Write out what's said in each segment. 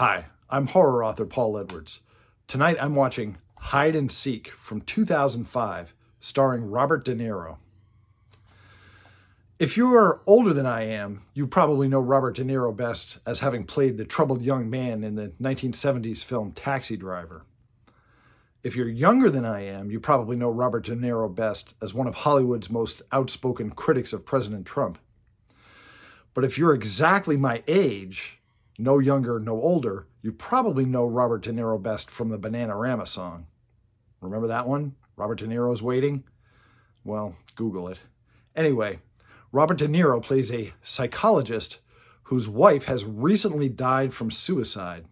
Hi, I'm horror author Paul Edwards. Tonight I'm watching Hide and Seek from 2005, starring Robert De Niro. If you are older than I am, you probably know Robert De Niro best as having played the troubled young man in the 1970s film Taxi Driver. If you're younger than I am, you probably know Robert De Niro best as one of Hollywood's most outspoken critics of President Trump. But if you're exactly my age, no younger, no older, you probably know Robert De Niro best from the Bananarama song. Remember that one? Robert De Niro's Waiting? Well, Google it. Anyway, Robert De Niro plays a psychologist whose wife has recently died from suicide.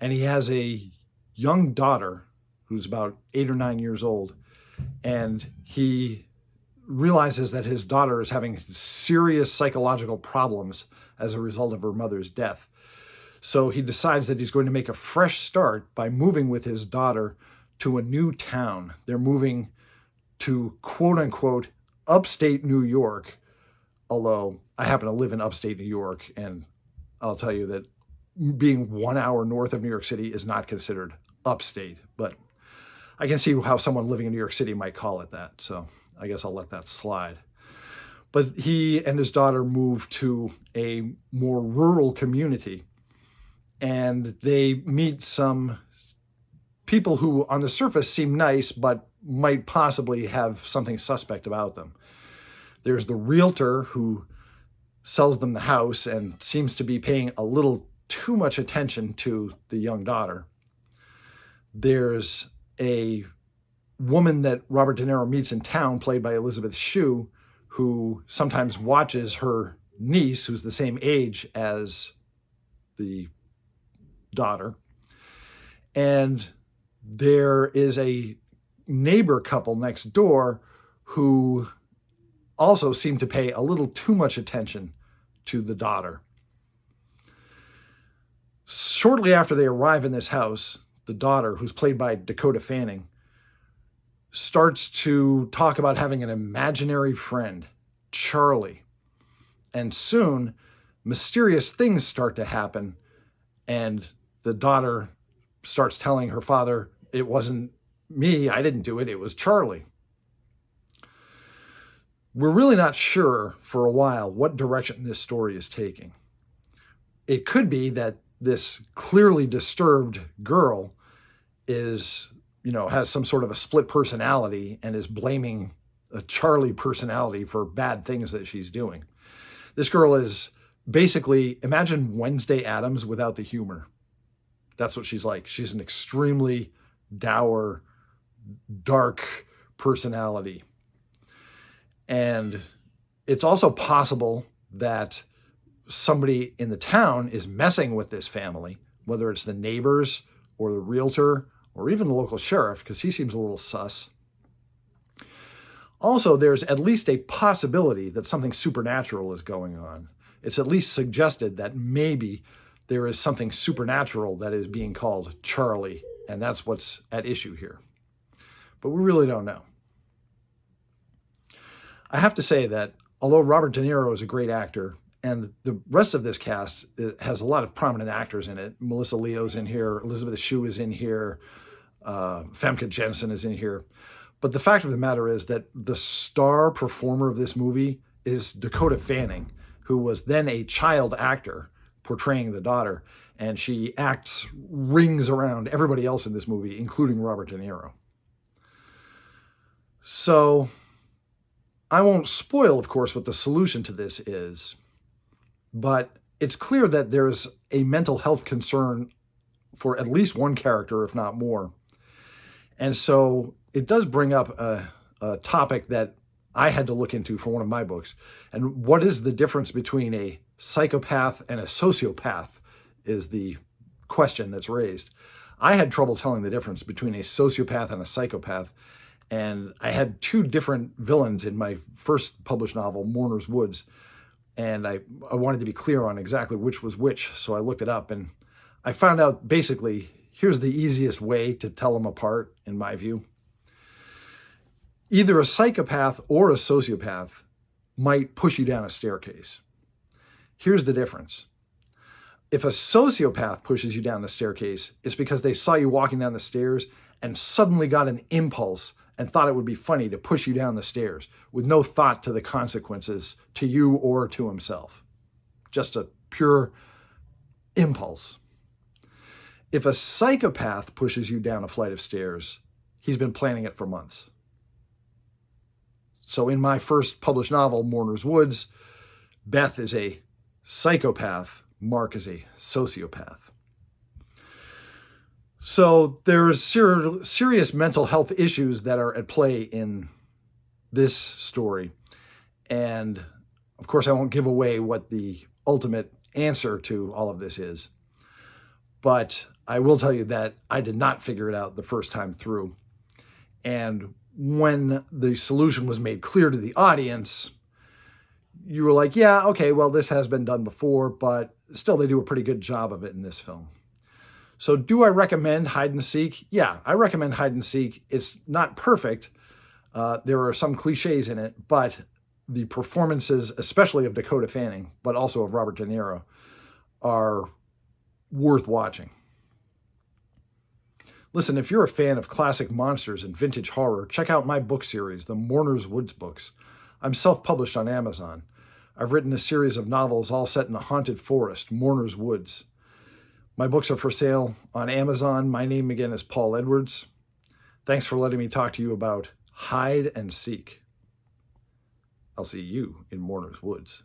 And he has a young daughter who's about 8 or 9 years old. And he realizes that his daughter is having serious psychological problems as a result of her mother's death. So he decides that he's going to make a fresh start by moving with his daughter to a new town. They're moving to, quote unquote, upstate New York, although I happen to live in upstate New York, and I'll tell you that being 1 hour north of New York City is not considered upstate, but I can see how someone living in New York City might call it that, so I guess I'll let that slide. But he and his daughter moved to a more rural community, and they meet some people who on the surface seem nice, but might possibly have something suspect about them. There's the realtor who sells them the house and seems to be paying a little too much attention to the young daughter. There's a woman that Robert De Niro meets in town, played by Elizabeth Shue, who sometimes watches her niece, who's the same age as the daughter. And there is a neighbor couple next door who also seem to pay a little too much attention to the daughter. Shortly after they arrive in this house, the daughter, who's played by Dakota Fanning, starts to talk about having an imaginary friend, Charlie. And soon, mysterious things start to happen, and the daughter starts telling her father, "It wasn't me, I didn't do it, it was Charlie." We're really not sure for a while what direction this story is taking. It could be that this clearly disturbed girl is, has some sort of a split personality and is blaming a Charlie personality for bad things that she's doing. This girl is basically, imagine Wednesday Addams without the humor. That's what she's like. She's an extremely dour, dark personality. And it's also possible that somebody in the town is messing with this family, whether it's the neighbors or the realtor or even the local sheriff, because he seems a little sus. Also, there's at least a possibility that something supernatural is going on. It's at least suggested that maybe there is something supernatural that is being called Charlie, and that's what's at issue here. But we really don't know. I have to say that although Robert De Niro is a great actor, and the rest of this cast has a lot of prominent actors in it. Melissa Leo's in here, Elizabeth Shue is in here, Famke Janssen is in here. But the fact of the matter is that the star performer of this movie is Dakota Fanning, who was then a child actor portraying the daughter, and she rings around everybody else in this movie, including Robert De Niro. So I won't spoil, of course, what the solution to this is, but it's clear that there's a mental health concern for at least one character, if not more. And so it does bring up a topic that I had to look into for one of my books. And what is the difference between a psychopath and a sociopath is the question that's raised. I had trouble telling the difference between a sociopath and a psychopath. And I had two different villains in my first published novel, Mourners Woods. And I wanted to be clear on exactly which was which. So I looked it up and I found out basically, here's the easiest way to tell them apart, in my view. Either a psychopath or a sociopath might push you down a staircase. Here's the difference. If a sociopath pushes you down the staircase, it's because they saw you walking down the stairs and suddenly got an impulse and thought it would be funny to push you down the stairs with no thought to the consequences to you or to himself. Just a pure impulse. If a psychopath pushes you down a flight of stairs, he's been planning it for months. So in my first published novel, Mourners Woods, Beth is a psychopath, Mark is a sociopath. So there's serious mental health issues that are at play in this story. And of course, I won't give away what the ultimate answer to all of this is. But I will tell you that I did not figure it out the first time through. And when the solution was made clear to the audience, you were like, yeah, okay, well, this has been done before, but still they do a pretty good job of it in this film. So do I recommend hide and seek? Yeah, I recommend hide and seek. It's not perfect. There are some cliches in it, but the performances, especially of Dakota Fanning, but also of Robert De Niro, are worth watching. Listen, if you're a fan of classic monsters and vintage horror, check out my book series, the Mourners Woods books. I'm self-published on Amazon. I've written a series of novels all set in a haunted forest, Mourners Woods. My books are for sale on Amazon. My name again is Paul Edwards. Thanks for letting me talk to you about hide and seek. I'll see you in Mourners Woods.